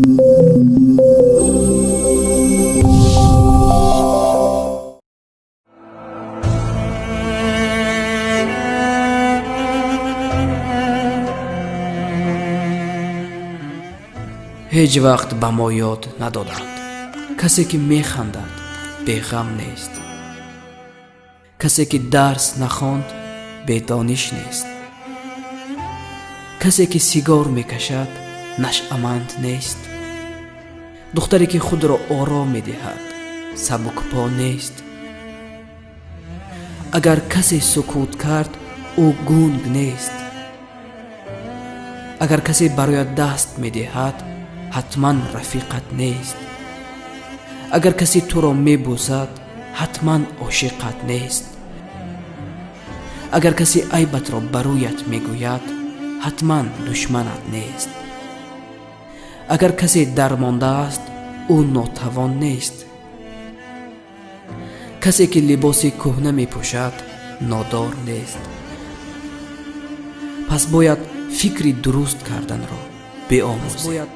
ҳеҷ вақт ба мо ёд надоданд. Касе ки механдад беғам нест. Касе ки дарс нахонд бедониш нест. касе ки сигор мекашад нашъаманд нест. духтаре ки худро ором медиҳад сабукпо нест. агар касе сукут кард ӯ гунг нест. агар касе барояд даст медиҳад ҳатман рафиқат нест. агар касе туро мебӯсад ҳатман ошиқат нест. агар касе айбатро ба рӯят мегӯяд ҳатман душманат нест. агар касе дармондааст ӯ нотавон нест. касе ки либоси кӯҳна мепӯшад нодор нест. пас бояд фикри дуруст карданро беомӯзем.